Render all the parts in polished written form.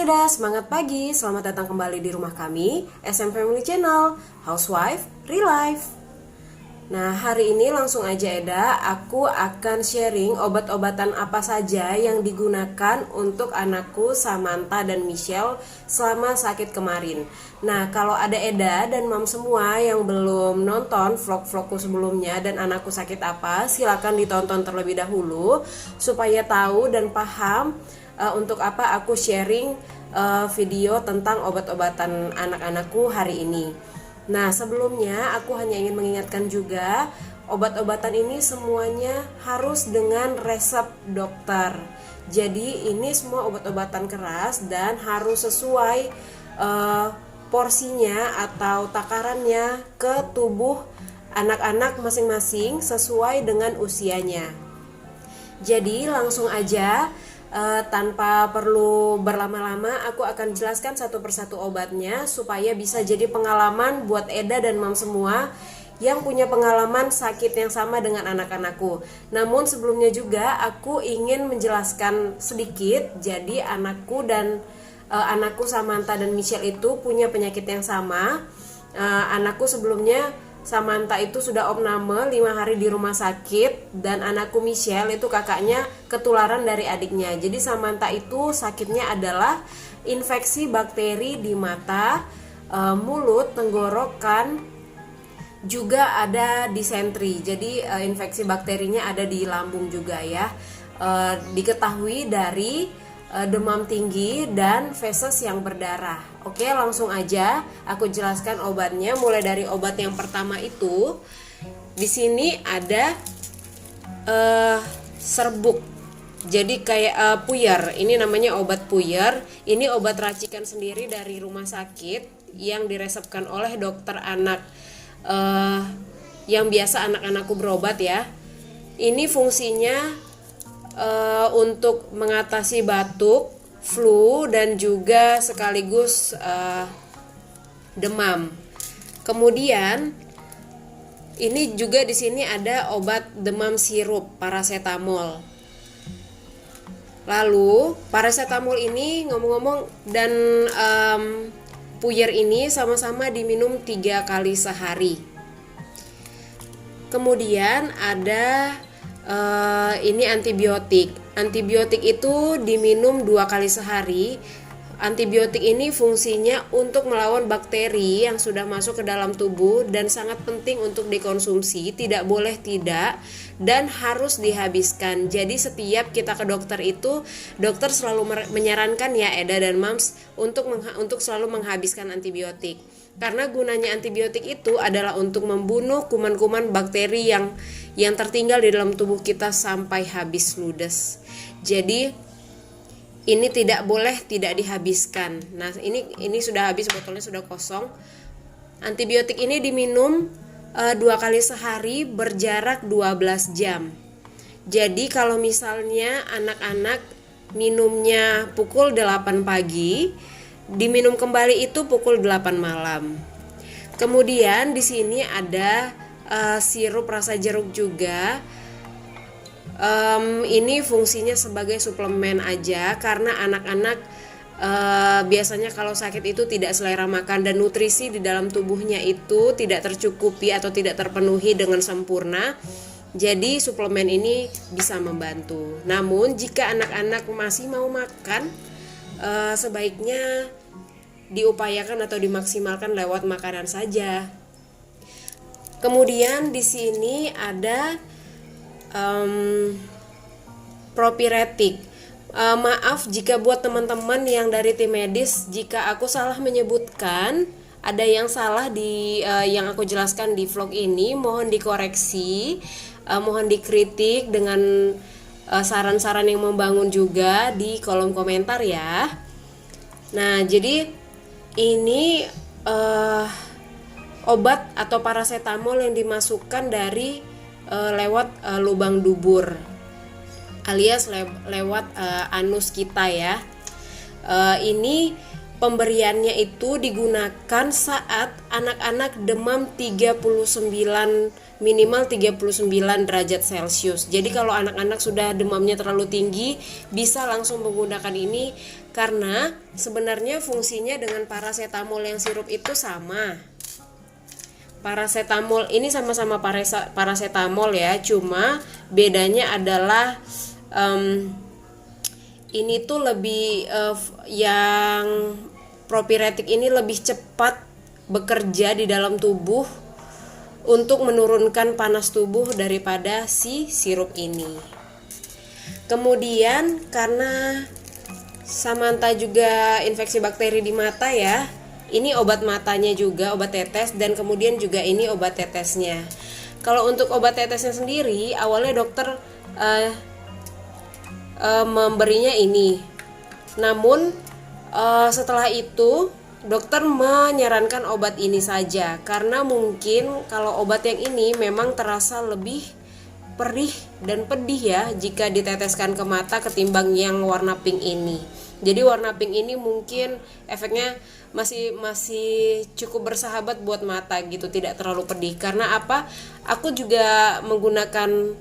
Sida, semangat pagi. Selamat datang kembali di rumah kami, SM Family Channel, Housewife Real Life. Nah, hari ini langsung aja Eda, aku akan sharing obat-obatan apa saja yang digunakan untuk anakku Samantha dan Michelle selama sakit kemarin. Nah, kalau ada Eda dan Mam semua yang belum nonton vlog-vlogku sebelumnya dan anakku sakit apa, silakan ditonton terlebih dahulu supaya tahu dan paham untuk apa aku sharing video tentang obat-obatan anak-anakku hari ini. Nah, sebelumnya aku hanya ingin mengingatkan juga, obat-obatan ini semuanya harus dengan resep dokter. Jadi ini semua obat-obatan keras dan harus sesuai porsinya atau takarannya ke tubuh anak-anak masing-masing sesuai dengan usianya. Jadi langsung aja, tanpa perlu berlama-lama, aku akan jelaskan satu persatu obatnya supaya bisa jadi pengalaman buat Eda dan Mam semua yang punya pengalaman sakit yang sama dengan anak-anakku. Namun sebelumnya juga aku ingin menjelaskan sedikit. Jadi anakku Samantha dan Michelle itu punya penyakit yang sama. Anakku sebelumnya Samantha itu sudah opname 5 hari di rumah sakit, dan anakku Michelle itu kakaknya ketularan dari adiknya. Jadi Samantha itu sakitnya adalah infeksi bakteri di mata, mulut, tenggorokan, juga ada disentri. Jadi infeksi bakterinya ada di lambung juga ya. Diketahui dari demam tinggi dan feses yang berdarah. Oke, langsung aja aku jelaskan obatnya. Mulai dari obat yang pertama itu, di sini ada serbuk. Jadi kayak puyer. Ini namanya obat puyer. Ini obat racikan sendiri dari rumah sakit yang diresepkan oleh dokter anak, yang biasa anak-anakku berobat ya. Ini fungsinya untuk mengatasi batuk, flu, dan juga sekaligus demam. Kemudian ini juga di sini ada obat demam sirup paracetamol. Lalu paracetamol ini ngomong-ngomong dan puyer ini sama-sama diminum 3 kali sehari. Kemudian ada ini antibiotik. Antibiotik itu diminum 2 kali sehari. Antibiotik ini fungsinya untuk melawan bakteri yang sudah masuk ke dalam tubuh dan sangat penting untuk dikonsumsi, tidak boleh tidak, dan harus dihabiskan. Jadi setiap kita ke dokter itu, dokter selalu menyarankan ya Eda dan Mams untuk selalu menghabiskan antibiotik. Karena gunanya antibiotik itu adalah untuk membunuh kuman-kuman bakteri yang tertinggal di dalam tubuh kita sampai habis ludes. Jadi ini tidak boleh tidak dihabiskan. Nah, ini sudah habis, botolnya sudah kosong. Antibiotik ini diminum 2 kali sehari berjarak 12 jam. Jadi kalau misalnya anak-anak minumnya pukul 8 pagi, diminum kembali itu pukul 8 malam. Kemudian di sini ada sirup rasa jeruk juga. Ini fungsinya sebagai suplemen aja, karena anak-anak biasanya kalau sakit itu tidak selera makan dan nutrisi di dalam tubuhnya itu tidak tercukupi atau tidak terpenuhi dengan sempurna. Jadi suplemen ini bisa membantu. Namun jika anak-anak masih mau makan, sebaiknya diupayakan atau dimaksimalkan lewat makanan saja. Kemudian di sini ada propiretik. Maaf jika buat teman-teman yang dari tim medis, jika aku salah menyebutkan, ada yang salah di yang aku jelaskan di vlog ini, mohon dikoreksi, mohon dikritik dengan saran-saran yang membangun juga di kolom komentar ya. Nah, jadi ini obat atau paracetamol yang dimasukkan dari lewat lubang dubur alias lewat anus kita ya. Ini pemberiannya itu digunakan saat anak-anak demam 39 minimal 39 derajat Celcius. Jadi kalau anak-anak sudah demamnya terlalu tinggi, bisa langsung menggunakan ini karena sebenarnya fungsinya dengan paracetamol yang sirup itu sama. Paracetamol ini sama-sama paracetamol ya, cuma bedanya adalah ini tuh lebih yang propiretik ini lebih cepat bekerja di dalam tubuh untuk menurunkan panas tubuh daripada si sirup ini. Kemudian karena Samantha juga infeksi bakteri di mata ya, ini obat matanya juga, obat tetes, dan kemudian juga ini obat tetesnya. Kalau untuk obat tetesnya sendiri, awalnya dokter memberinya ini. Namun setelah itu dokter menyarankan obat ini saja karena mungkin kalau obat yang ini memang terasa lebih perih dan pedih ya jika diteteskan ke mata ketimbang yang warna pink ini. Jadi warna pink ini mungkin efeknya masih cukup bersahabat buat mata gitu, tidak terlalu pedih. Karena apa? Aku juga menggunakan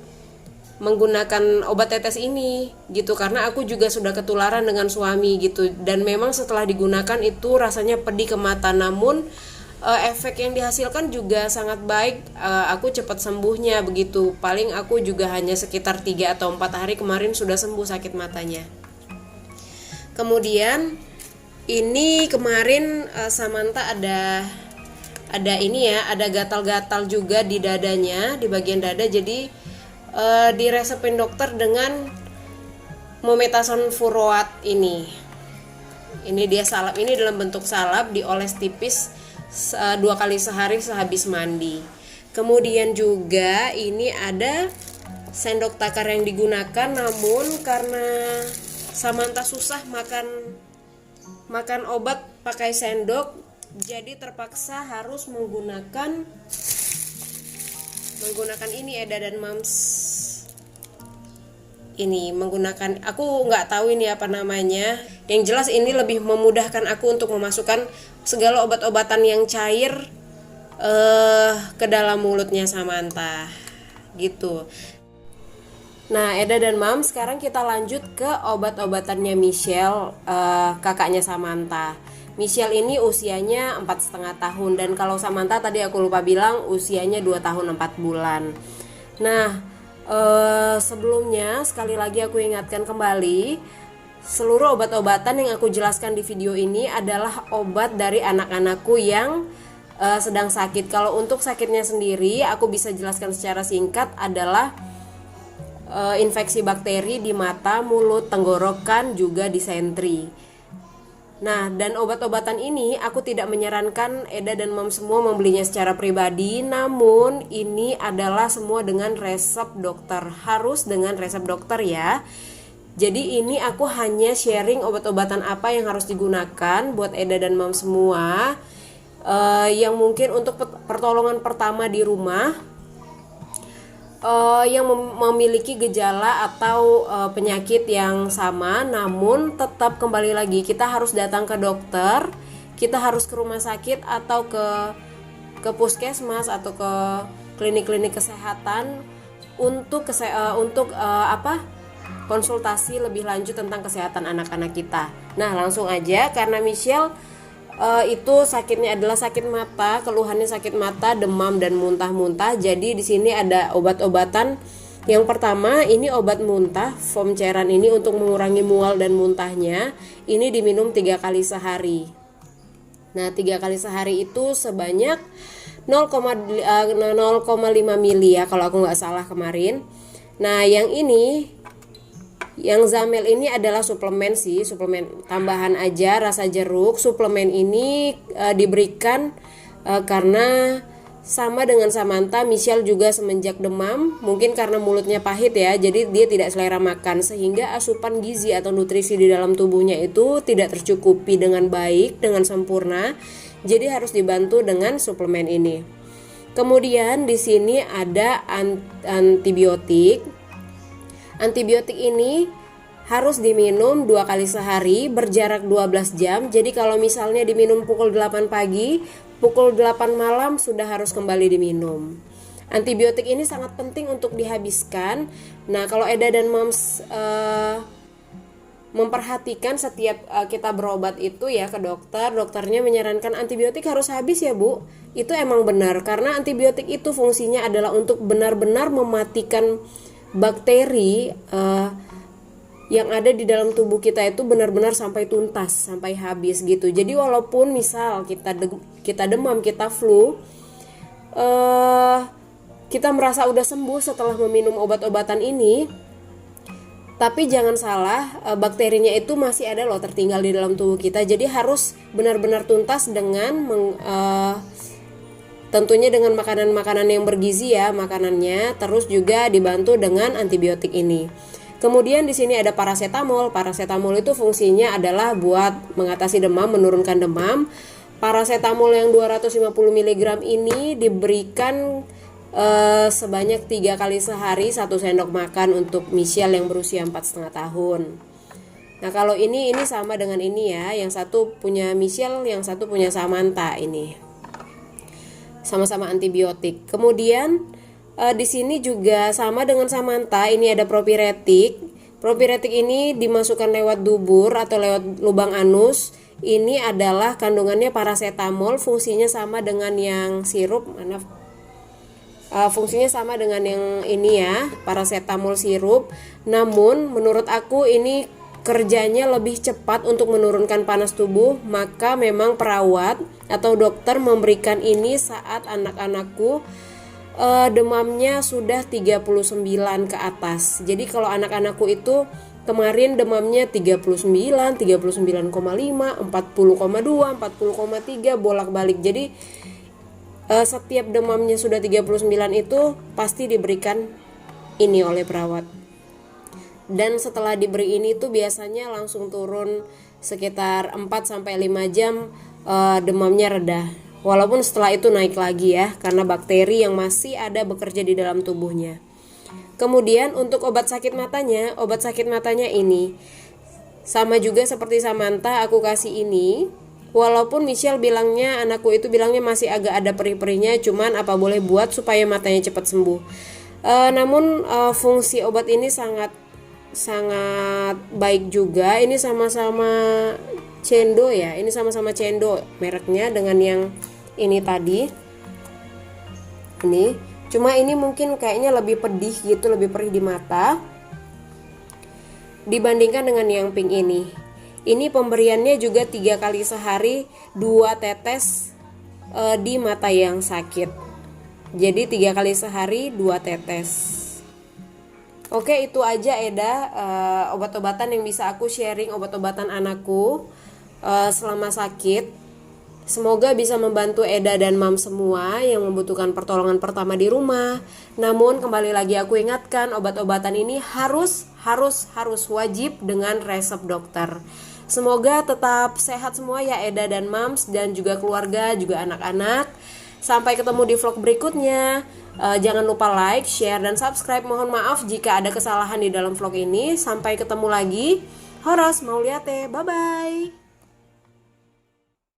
obat tetes ini gitu karena aku juga sudah ketularan dengan suami gitu, dan memang setelah digunakan itu rasanya pedih ke mata, namun efek yang dihasilkan juga sangat baik. Aku cepat sembuhnya begitu, paling aku juga hanya sekitar 3 atau 4 hari kemarin sudah sembuh sakit matanya. Kemudian ini kemarin Samantha ada ini ya, ada gatal-gatal juga di dadanya, di bagian dada. Jadi diresepin dokter dengan mometasone furoate ini. Ini dia salep, ini dalam bentuk salep, dioles tipis 2 kali sehari sehabis mandi. Kemudian juga ini ada sendok takar yang digunakan, namun karena Samantha susah makan obat pakai sendok, jadi terpaksa harus menggunakan ini Eda dan Mams. Ini menggunakan, aku nggak tahu ini apa namanya. Yang jelas ini lebih memudahkan aku untuk memasukkan segala obat-obatan yang cair ke dalam mulutnya Samantha gitu. Nah, Eda dan Mams, sekarang kita lanjut ke obat-obatannya Michelle, kakaknya Samantha. Michelle ini usianya 4,5 tahun, dan kalau Samantha tadi aku lupa bilang usianya 2 tahun 4 bulan. Nah, sebelumnya sekali lagi aku ingatkan kembali, seluruh obat-obatan yang aku jelaskan di video ini adalah obat dari anak-anakku yang sedang sakit. Kalau untuk sakitnya sendiri aku bisa jelaskan secara singkat adalah infeksi bakteri di mata, mulut, tenggorokan, juga disentri. Nah, dan obat-obatan ini aku tidak menyarankan Eda dan Mam semua membelinya secara pribadi, namun ini adalah semua dengan resep dokter. Harus dengan resep dokter ya. Jadi ini aku hanya sharing obat-obatan apa yang harus digunakan buat Eda dan Mam semua, yang mungkin untuk pertolongan pertama di rumah, yang memiliki gejala atau penyakit yang sama, namun tetap kembali lagi kita harus datang ke dokter, kita harus ke rumah sakit atau ke puskesmas atau ke klinik-klinik kesehatan untuk konsultasi lebih lanjut tentang kesehatan anak-anak kita. Nah, langsung aja, karena Michelle itu sakitnya adalah sakit mata, keluhannya sakit mata, demam dan muntah-muntah. Jadi di sini ada obat-obatan. Yang pertama, ini obat muntah, foam cairan ini untuk mengurangi mual dan muntahnya. Ini diminum 3 kali sehari. Nah, 3 kali sehari itu sebanyak 0,5 mili ya kalau aku nggak salah kemarin. Nah, yang Zamel ini adalah suplemen tambahan aja, rasa jeruk. Suplemen ini diberikan karena sama dengan Samantha, Michelle juga semenjak demam, mungkin karena mulutnya pahit ya, jadi dia tidak selera makan, sehingga asupan gizi atau nutrisi di dalam tubuhnya itu tidak tercukupi dengan baik, dengan sempurna. Jadi harus dibantu dengan suplemen ini. Kemudian di sini ada antibiotik. Antibiotik ini harus diminum 2 kali sehari berjarak 12 jam. Jadi kalau misalnya diminum pukul 8 pagi, pukul 8 malam sudah harus kembali diminum. Antibiotik ini sangat penting untuk dihabiskan. Nah, kalau Eda dan Moms memperhatikan setiap kita berobat itu ya ke dokter, dokternya menyarankan antibiotik harus habis ya Bu. Itu emang benar, karena antibiotik itu fungsinya adalah untuk benar-benar mematikan bakteri yang ada di dalam tubuh kita itu benar-benar sampai tuntas, sampai habis gitu. Jadi walaupun misal kita demam, kita flu, kita merasa udah sembuh setelah meminum obat-obatan ini, tapi jangan salah, bakterinya itu masih ada loh tertinggal di dalam tubuh kita. Jadi harus benar-benar tuntas dengan tentunya dengan makanan-makanan yang bergizi ya makanannya, terus juga dibantu dengan antibiotik ini. Kemudian di sini ada parasetamol. Parasetamol itu fungsinya adalah buat mengatasi demam, menurunkan demam. Parasetamol yang 250 mg ini diberikan sebanyak 3 kali sehari 1 sendok makan untuk Michelle yang berusia 4,5 tahun. Nah, kalau ini sama dengan ini ya. Yang satu punya Michelle, yang satu punya Samantha ini. Sama-sama antibiotik. Kemudian di sini juga sama dengan Samantha, ini ada propiretik. Propiretik ini dimasukkan lewat dubur atau lewat lubang anus. Ini adalah kandungannya parasetamol, fungsinya sama dengan yang sirup. Fungsinya sama dengan yang ini ya, parasetamol sirup. Namun menurut aku ini kerjanya lebih cepat untuk menurunkan panas tubuh, maka memang perawat atau dokter memberikan ini saat anak-anakku demamnya sudah 39 ke atas. Jadi kalau anak-anakku itu kemarin demamnya 39, 39,5, 40,2, 40,3 bolak-balik. Jadi setiap demamnya sudah 39 itu pasti diberikan ini oleh perawat. Dan setelah diberi ini tuh biasanya langsung turun sekitar 4-5 jam demamnya reda. Walaupun setelah itu naik lagi ya, karena bakteri yang masih ada bekerja di dalam tubuhnya. Kemudian untuk obat sakit matanya ini sama juga seperti Samantha, aku kasih ini. Walaupun Michelle bilangnya, anakku itu bilangnya masih agak ada perih-perihnya, cuman apa boleh buat supaya matanya cepat sembuh. Namun fungsi obat ini sangat baik juga. Ini sama-sama Cendo ya, ini sama-sama Cendo mereknya dengan yang ini tadi. Ini cuma ini mungkin kayaknya lebih pedih gitu, lebih perih di mata dibandingkan dengan yang pink ini. Ini pemberiannya juga 3 kali sehari 2 tetes di mata yang sakit. Jadi 3 kali sehari 2 tetes. Oke, itu aja Eda obat-obatan yang bisa aku sharing, obat-obatan anakku selama sakit. Semoga bisa membantu Eda dan Mam semua yang membutuhkan pertolongan pertama di rumah. Namun kembali lagi aku ingatkan, obat-obatan ini harus wajib dengan resep dokter. Semoga tetap sehat semua ya Eda dan Mams, dan juga keluarga, juga anak-anak. Sampai ketemu di vlog berikutnya. Jangan lupa like, share, dan subscribe. Mohon maaf jika ada kesalahan di dalam vlog ini. Sampai ketemu lagi. Horas Mauliate, bye-bye.